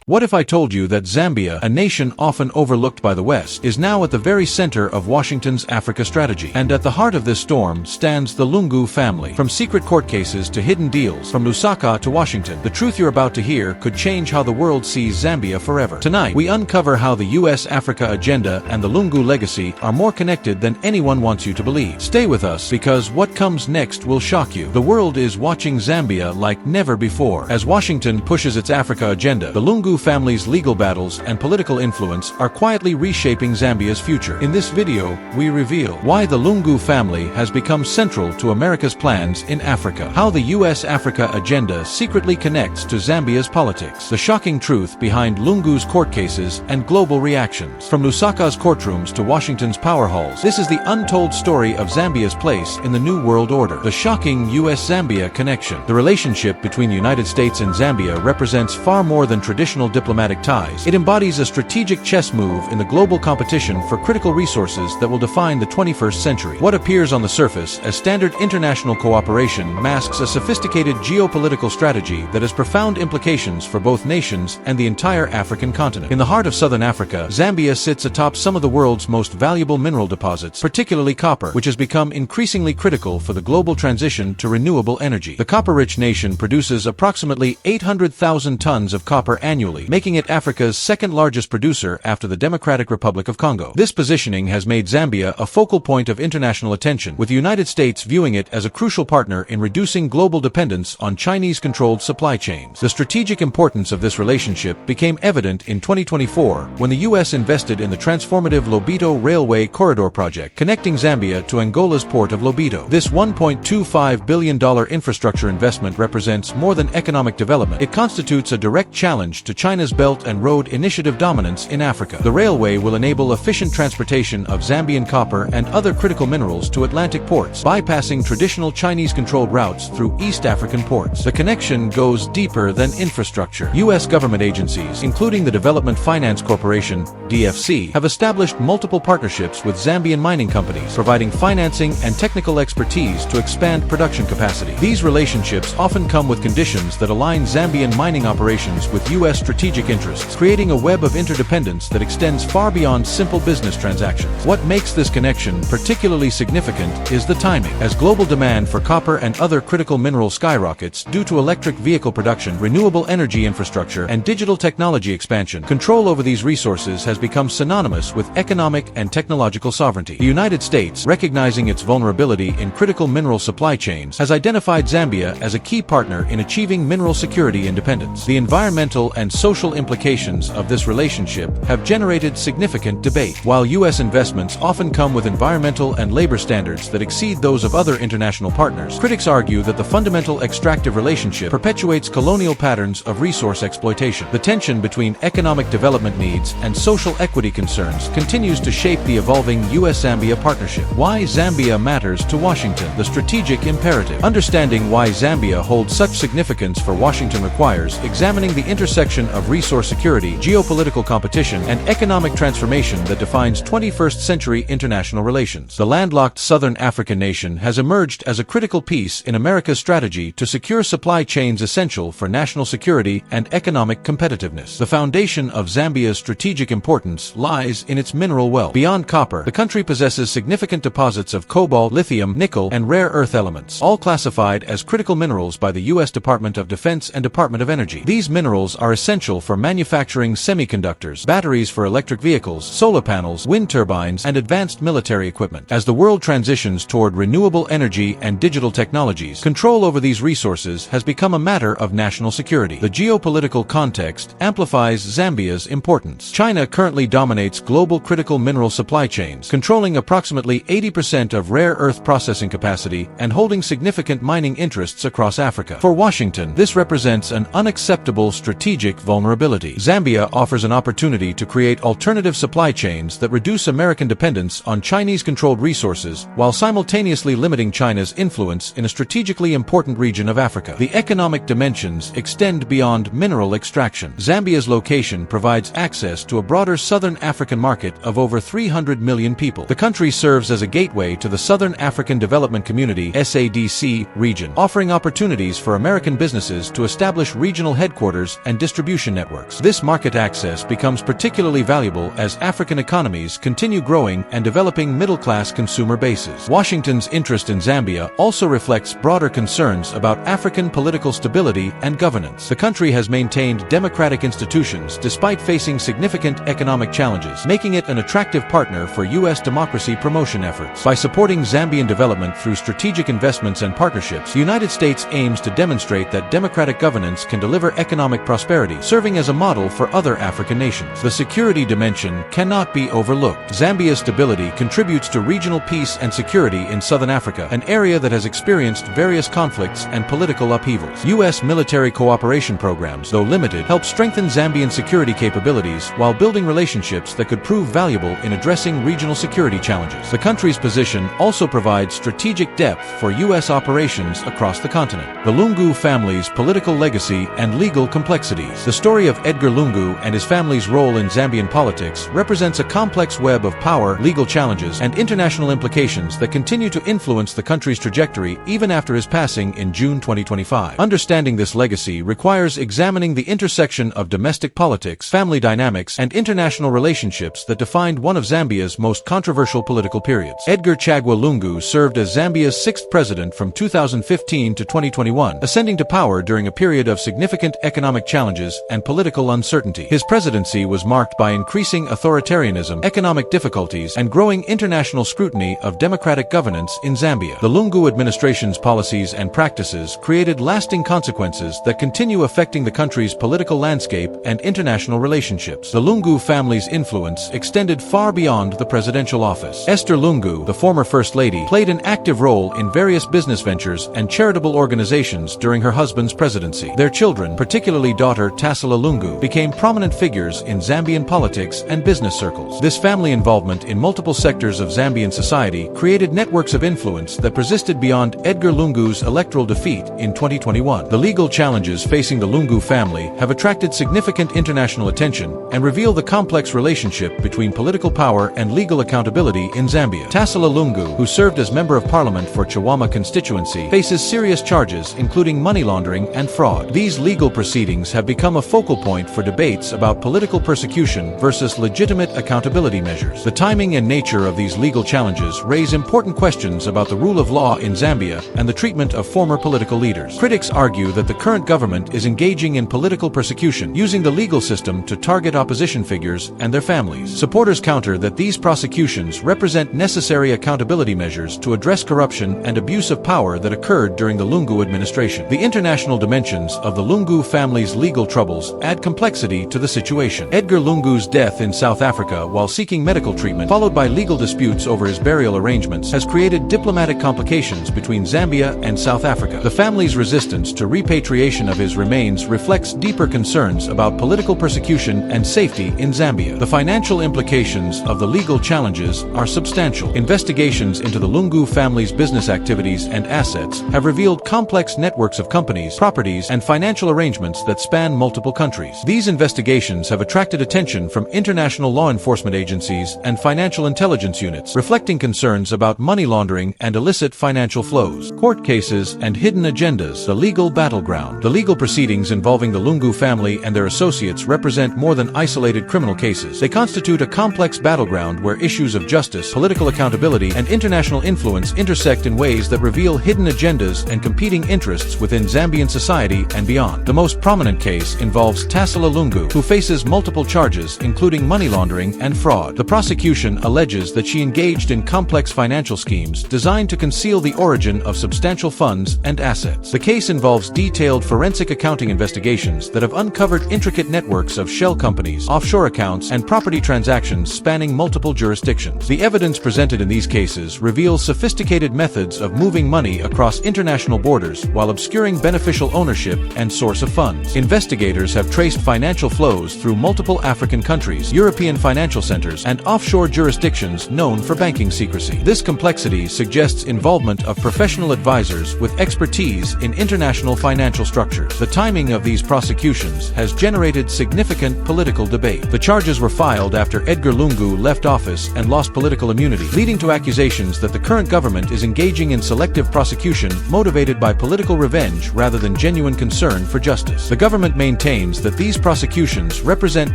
What if I told you that Zambia, a nation often overlooked by the West, is now at the very center of Washington's Africa strategy? And at the heart of this storm stands the Lungu family. From secret court cases to hidden deals, from Lusaka to Washington, the truth you're about to hear could change how the world sees Zambia forever. Tonight, we uncover how the US-Africa agenda and the Lungu legacy are more connected than anyone wants you to believe. Stay with us, because what comes next will shock you. The world is watching Zambia like never before. As Washington pushes its Africa agenda, the Lungu family's legal battles and political influence are quietly reshaping Zambia's future. In this video, we reveal why the Lungu family has become central to America's plans in Africa, how the US-Africa agenda secretly connects to Zambia's politics, the shocking truth behind Lungu's court cases and global reactions. From Lusaka's courtrooms to Washington's power halls, this is the untold story of Zambia's place in the New World Order. The shocking US-Zambia connection. The relationship between the United States and Zambia represents far more than traditional diplomatic ties. It embodies a strategic chess move in the global competition for critical resources that will define the 21st century. What appears on the surface as standard international cooperation masks a sophisticated geopolitical strategy that has profound implications for both nations and the entire African continent. In the heart of southern Africa, Zambia sits atop some of the world's most valuable mineral deposits, particularly copper, which has become increasingly critical for the global transition to renewable energy. The copper-rich nation produces approximately 800,000 tons of copper annually, making it Africa's second-largest producer after the Democratic Republic of Congo. This positioning has made Zambia a focal point of international attention, with the United States viewing it as a crucial partner in reducing global dependence on Chinese-controlled supply chains. The strategic importance of this relationship became evident in 2024 when the U.S. invested in the transformative Lobito Railway Corridor project, connecting Zambia to Angola's port of Lobito. This $1.25 billion infrastructure investment represents more than economic development. It constitutes a direct challenge to China's Belt and Road Initiative dominance in Africa. The railway will enable efficient transportation of Zambian copper and other critical minerals to Atlantic ports, bypassing traditional Chinese-controlled routes through East African ports. The connection goes deeper than infrastructure. U.S. government agencies, including the Development Finance Corporation, DFC, have established multiple partnerships with Zambian mining companies, providing financing and technical expertise to expand production capacity. These relationships often come with conditions that align Zambian mining operations with U.S. strategic interests, creating a web of interdependence that extends far beyond simple business transactions. What makes this connection particularly significant is the timing. As global demand for copper and other critical minerals skyrockets due to electric vehicle production, renewable energy infrastructure, and digital technology expansion, control over these resources has become synonymous with economic and technological sovereignty. The United States, recognizing its vulnerability in critical mineral supply chains, has identified Zambia as a key partner in achieving mineral security independence. The environmental and social implications of this relationship have generated significant debate. While U.S. investments often come with environmental and labor standards that exceed those of other international partners, critics argue that the fundamental extractive relationship perpetuates colonial patterns of resource exploitation. The tension between economic development needs and social equity concerns continues to shape the evolving US-Zambia partnership. Why Zambia matters to Washington. The strategic imperative. Understanding why Zambia holds such significance for Washington requires examining the intersection of resource security, geopolitical competition, and economic transformation that defines 21st century international relations. The landlocked southern African nation has emerged as a critical piece in America's strategy to secure supply chains essential for national security and economic competitiveness. The foundation of Zambia's strategic importance lies in its mineral wealth. Beyond copper, the country possesses significant deposits of cobalt, lithium, nickel, and rare earth elements, all classified as critical minerals by the U.S. Department of Defense and Department of Energy. These minerals are essential for manufacturing semiconductors, batteries for electric vehicles, solar panels, wind turbines, and advanced military equipment. As the world transitions toward renewable energy and digital technologies, control over these resources has become a matter of national security. The geopolitical context amplifies Zambia's importance. China currently dominates global critical mineral supply chains, controlling approximately 80% of rare earth processing capacity and holding significant mining interests across Africa. For Washington, this represents an unacceptable strategic vulnerability. Zambia offers an opportunity to create alternative supply chains that reduce American dependence on Chinese-controlled resources while simultaneously limiting China's influence in a strategically important region of Africa. The economic dimensions extend beyond mineral extraction. Zambia's location provides access to a broader southern African market of over 300 million people. The country serves as a gateway to the Southern African Development Community (SADC) region, offering opportunities for American businesses to establish regional headquarters and distribution distribution networks. This market access becomes particularly valuable as African economies continue growing and developing middle-class consumer bases. Washington's interest in Zambia also reflects broader concerns about African political stability and governance. The country has maintained democratic institutions despite facing significant economic challenges, making it an attractive partner for U.S. democracy promotion efforts. By supporting Zambian development through strategic investments and partnerships, the United States aims to demonstrate that democratic governance can deliver economic prosperity, serving as a model for other African nations. The security dimension cannot be overlooked. Zambia's stability contributes to regional peace and security in southern Africa, an area that has experienced various conflicts and political upheavals. U.S. military cooperation programs, though limited, help strengthen Zambian security capabilities while building relationships that could prove valuable in addressing regional security challenges. The country's position also provides strategic depth for U.S. operations across the continent. The Lungu family's political legacy and legal complexities. The story of Edgar Lungu and his family's role in Zambian politics represents a complex web of power, legal challenges, and international implications that continue to influence the country's trajectory even after his passing in June 2025. Understanding this legacy requires examining the intersection of domestic politics, family dynamics, and international relationships that defined one of Zambia's most controversial political periods. Edgar Chagwa Lungu served as Zambia's sixth president from 2015 to 2021, ascending to power during a period of significant economic challenges and political uncertainty. His presidency was marked by increasing authoritarianism, economic difficulties, and growing international scrutiny of democratic governance in Zambia. The Lungu administration's policies and practices created lasting consequences that continue affecting the country's political landscape and international relationships. The Lungu family's influence extended far beyond the presidential office. Esther Lungu, the former First Lady, played an active role in various business ventures and charitable organizations during her husband's presidency. Their children, particularly daughter Tasila Lungu, became prominent figures in Zambian politics and business circles. This family involvement in multiple sectors of Zambian society created networks of influence that persisted beyond Edgar Lungu's electoral defeat in 2021. The legal challenges facing the Lungu family have attracted significant international attention and reveal the complex relationship between political power and legal accountability in Zambia. Tasila Lungu, who served as Member of Parliament for Chawama constituency, faces serious charges including money laundering and fraud. These legal proceedings have become a focal point for debates about political persecution versus legitimate accountability measures. The timing and nature of these legal challenges raise important questions about the rule of law in Zambia and the treatment of former political leaders. Critics argue that the current government is engaging in political persecution, using the legal system to target opposition figures and their families. Supporters counter that these prosecutions represent necessary accountability measures to address corruption and abuse of power that occurred during the Lungu administration. The international dimensions of the Lungu family's legal troubles add complexity to the situation. Edgar Lungu's death in South Africa while seeking medical treatment, followed by legal disputes over his burial arrangements, has created diplomatic complications between Zambia and South Africa. The family's resistance to repatriation of his remains reflects deeper concerns about political persecution and safety in Zambia. The financial implications of the legal challenges are substantial. Investigations into the Lungu family's business activities and assets have revealed complex networks of companies, properties, and financial arrangements that span multiple countries. These investigations have attracted attention from international law enforcement agencies and financial intelligence units, reflecting concerns about money laundering and illicit financial flows. Court cases and hidden agendas. The legal battleground. The legal proceedings involving the Lungu family and their associates represent more than isolated criminal cases. They constitute a complex battleground where issues of justice, political accountability, and international influence intersect in ways that reveal hidden agendas and competing interests within Zambian society and beyond. The most prominent case involves Tasila Lungu, who faces multiple charges including money laundering and fraud. The prosecution alleges that she engaged in complex financial schemes designed to conceal the origin of substantial funds and assets. The case involves detailed forensic accounting investigations that have uncovered intricate networks of shell companies, offshore accounts, and property transactions spanning multiple jurisdictions. The evidence presented in these cases reveals sophisticated methods of moving money across international borders while obscuring beneficial ownership and source of funds. Investigators have traced financial flows through multiple African countries, European financial centers, and offshore jurisdictions known for banking secrecy. This complexity suggests involvement of professional advisors with expertise in international financial structures. The timing of these prosecutions has generated significant political debate. The charges were filed after Edgar Lungu left office and lost political immunity, leading to accusations that the current government is engaging in selective prosecution motivated by political revenge rather than genuine concern for justice. The government maintains maintains that these prosecutions represent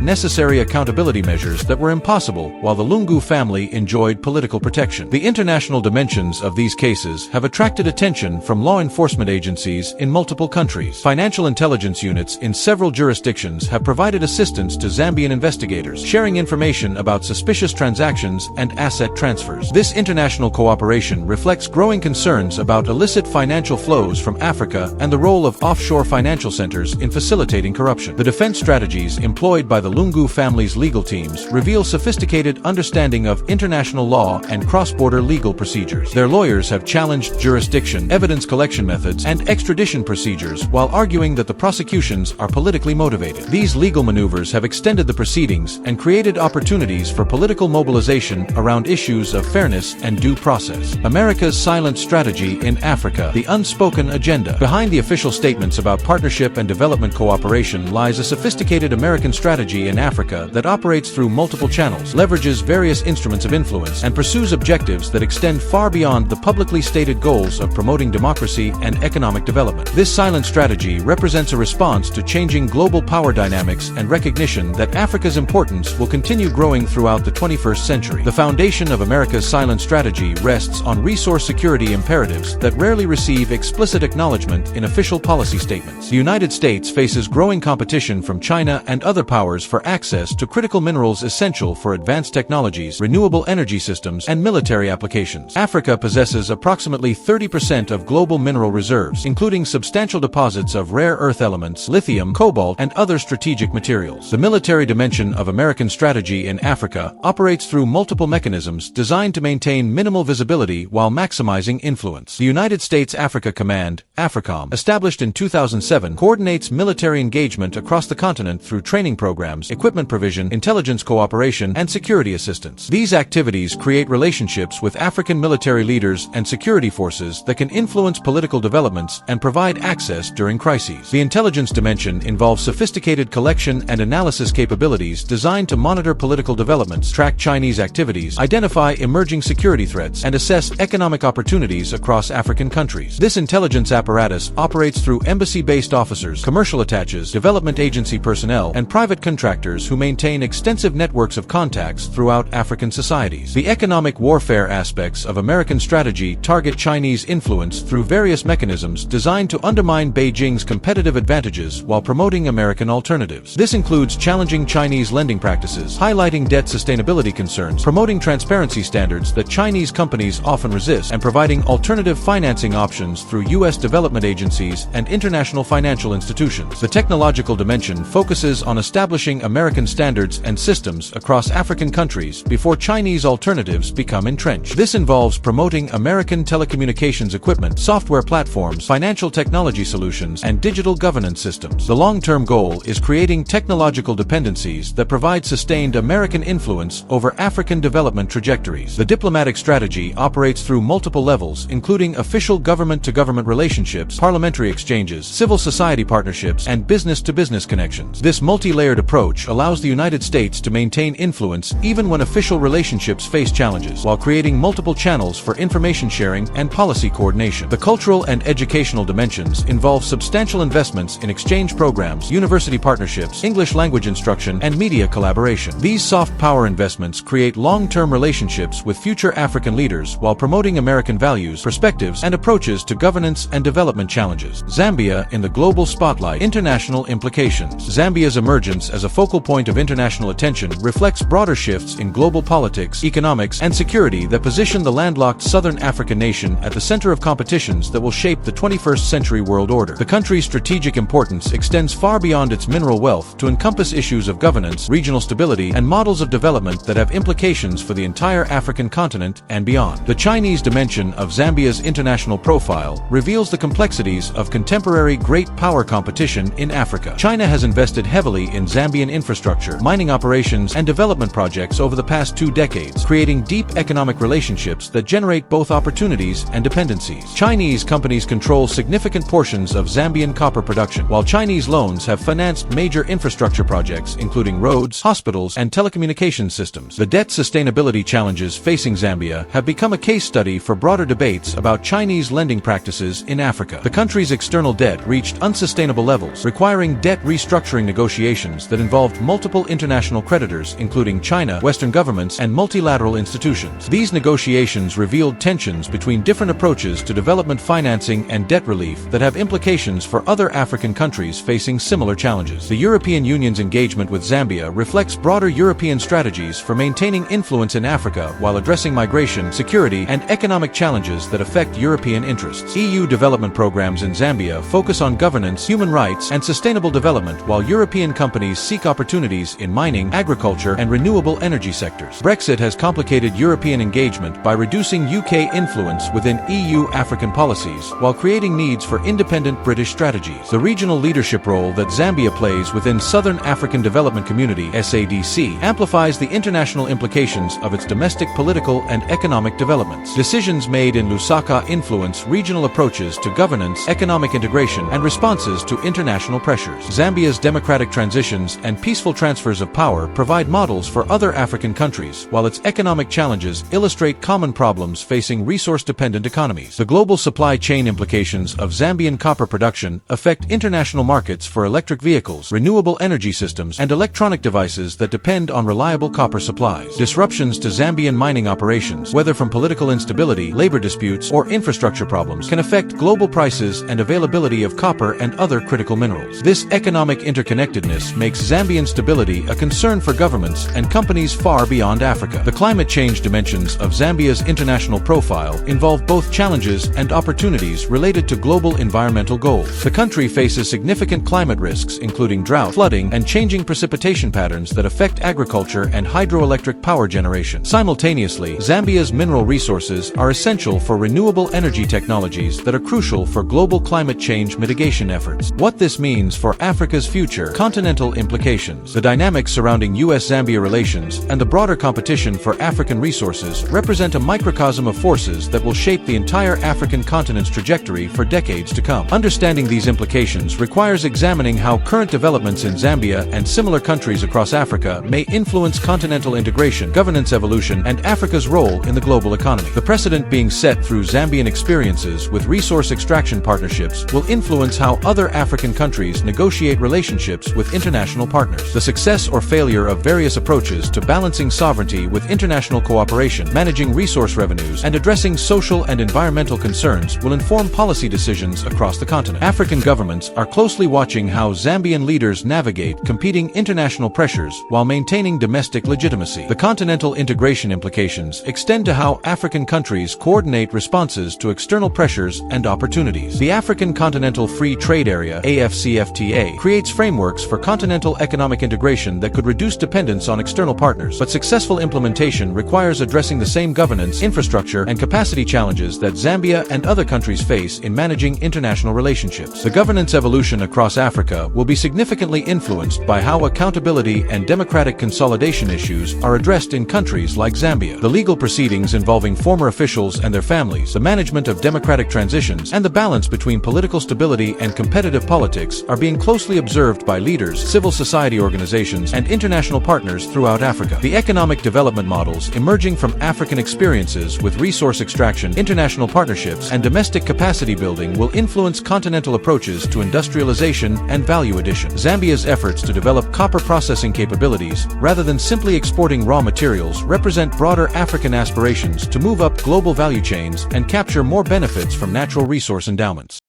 necessary accountability measures that were impossible while the Lungu family enjoyed political protection. The international dimensions of these cases have attracted attention from law enforcement agencies in multiple countries. Financial intelligence units in several jurisdictions have provided assistance to Zambian investigators, sharing information about suspicious transactions and asset transfers. This international cooperation reflects growing concerns about illicit financial flows from Africa and the role of offshore financial centers in facilitating corruption. The defense strategies employed by the Lungu family's legal teams reveal sophisticated understanding of international law and cross-border legal procedures. Their lawyers have challenged jurisdiction, evidence collection methods, and extradition procedures while arguing that the prosecutions are politically motivated. These legal maneuvers have extended the proceedings and created opportunities for political mobilization around issues of fairness and due process. America's silent strategy in Africa, the unspoken agenda. Behind the official statements about partnership and development cooperation lies a sophisticated American strategy in Africa that operates through multiple channels, leverages various instruments of influence, and pursues objectives that extend far beyond the publicly stated goals of promoting democracy and economic development. This silent strategy represents a response to changing global power dynamics and recognition that Africa's importance will continue growing throughout the 21st century. The foundation of America's silent strategy rests on resource security imperatives that rarely receive explicit acknowledgement in official policy statements. The United States faces growing competition from China and other powers for access to critical minerals essential for advanced technologies, renewable energy systems, and military applications. Africa possesses approximately 30% of global mineral reserves, including substantial deposits of rare earth elements, lithium, cobalt, and other strategic materials. The military dimension of American strategy in Africa operates through multiple mechanisms designed to maintain minimal visibility while maximizing influence. The United States Africa Command, AFRICOM, established in 2007, coordinates military engagement across the continent through training programs, equipment provision, intelligence cooperation, and security assistance. These activities create relationships with African military leaders and security forces that can influence political developments and provide access during crises. The intelligence dimension involves sophisticated collection and analysis capabilities designed to monitor political developments, track Chinese activities, identify emerging security threats, and assess economic opportunities across African countries. This intelligence apparatus operates through embassy-based officers, commercial attaches, development agency personnel, and private contractors who maintain extensive networks of contacts throughout African societies. The economic warfare aspects of American strategy target Chinese influence through various mechanisms designed to undermine Beijing's competitive advantages while promoting American alternatives. This includes challenging Chinese lending practices, highlighting debt sustainability concerns, promoting transparency standards that Chinese companies often resist, and providing alternative financing options through U.S. development agencies and international financial institutions. The technological dimension focuses on establishing American standards and systems across African countries before Chinese alternatives become entrenched. This involves promoting American telecommunications equipment, software platforms, financial technology solutions, and digital governance systems. The long-term goal is creating technological dependencies that provide sustained American influence over African development trajectories. The diplomatic strategy operates through multiple levels, including official government-to-government relationships, parliamentary exchanges, civil society partnerships, and business-to-business connections. This multi-layered approach allows the United States to maintain influence even when official relationships face challenges, while creating multiple channels for information sharing and policy coordination. The cultural and educational dimensions involve substantial investments in exchange programs, university partnerships, English language instruction, and media collaboration. These soft power investments create long-term relationships with future African leaders while promoting American values, perspectives, and approaches to governance and development challenges. Zambia in the global spotlight. International implications. Zambia's emergence as a focal point of international attention reflects broader shifts in global politics, economics, and security that position the landlocked southern African nation at the center of competitions that will shape the 21st century world order. The country's strategic importance extends far beyond its mineral wealth to encompass issues of governance, regional stability, and models of development that have implications for the entire African continent and beyond. The Chinese dimension of Zambia's international profile reveals the complexities of contemporary great power competition in Africa. China has invested heavily in Zambian infrastructure, mining operations, and development projects over the past 2 decades, creating deep economic relationships that generate both opportunities and dependencies. Chinese companies control significant portions of Zambian copper production, while Chinese loans have financed major infrastructure projects including roads, hospitals, and telecommunications systems. The debt sustainability challenges facing Zambia have become a case study for broader debates about Chinese lending practices in Africa. The country's external debt reached unsustainable levels, requiring requiring debt restructuring negotiations that involved multiple international creditors, including China, Western governments, and multilateral institutions. These negotiations revealed tensions between different approaches to development financing and debt relief that have implications for other African countries facing similar challenges. The European Union's engagement with Zambia reflects broader European strategies for maintaining influence in Africa while addressing migration, security, and economic challenges that affect European interests. EU development programs in Zambia focus on governance, human rights, and sustainable development, while European companies seek opportunities in mining, agriculture, and renewable energy sectors. Brexit has complicated European engagement by reducing UK influence within EU-African policies, while creating needs for independent British strategies. The regional leadership role that Zambia plays within Southern African Development Community (SADC) amplifies the international implications of its domestic political and economic developments. Decisions made in Lusaka influence regional approaches to governance, economic integration, and responses to international pressures. Zambia's democratic transitions and peaceful transfers of power provide models for other African countries, while its economic challenges illustrate common problems facing resource-dependent economies. The global supply chain implications of Zambian copper production affect international markets for electric vehicles, renewable energy systems, and electronic devices that depend on reliable copper supplies. Disruptions to Zambian mining operations, whether from political instability, labor disputes, or infrastructure problems, can affect global prices and availability of copper and other critical minerals. This economic interconnectedness makes Zambian stability a concern for governments and companies far beyond Africa. The climate change dimensions of Zambia's international profile involve both challenges and opportunities related to global environmental goals. The country faces significant climate risks, including drought, flooding, and changing precipitation patterns that affect agriculture and hydroelectric power generation. Simultaneously, Zambia's mineral resources are essential for renewable energy technologies that are crucial for global climate change mitigation efforts. What this means for Africa's future, continental implications, the dynamics surrounding US-Zambia relations, and the broader competition for African resources represent a microcosm of forces that will shape the entire African continent's trajectory for decades to come. Understanding these implications requires examining how current developments in Zambia and similar countries across Africa may influence continental integration, governance evolution, and Africa's role in the global economy. The precedent being set through Zambian experiences with resource extraction partnerships will influence how other African countries negotiate relationships with international partners. The success or failure of various approaches to balancing sovereignty with international cooperation, managing resource revenues, and addressing social and environmental concerns will inform policy decisions across the continent. African governments are closely watching how Zambian leaders navigate competing international pressures while maintaining domestic legitimacy. The continental integration implications extend to how African countries coordinate responses to external pressures and opportunities. The African Continental Free Trade Area (AFCFTA) creates frameworks for continental economic integration that could reduce dependence on external partners, but successful implementation requires addressing the same governance, infrastructure, and capacity challenges that Zambia and other countries face in managing international relationships. The governance evolution across Africa will be significantly influenced by how accountability and democratic consolidation issues are addressed in countries like Zambia. The legal proceedings involving former officials and their families, the management of democratic transitions, and the balance between political stability and competitive politics are being closely observed by leaders, civil society organizations, and international partners throughout Africa. The economic development models emerging from African experiences with resource extraction, international partnerships, and domestic capacity building will influence continental approaches to industrialization and value addition. Zambia's efforts to develop copper processing capabilities, rather than simply exporting raw materials, represent broader African aspirations to move up global value chains and capture more benefits from natural resource endowments.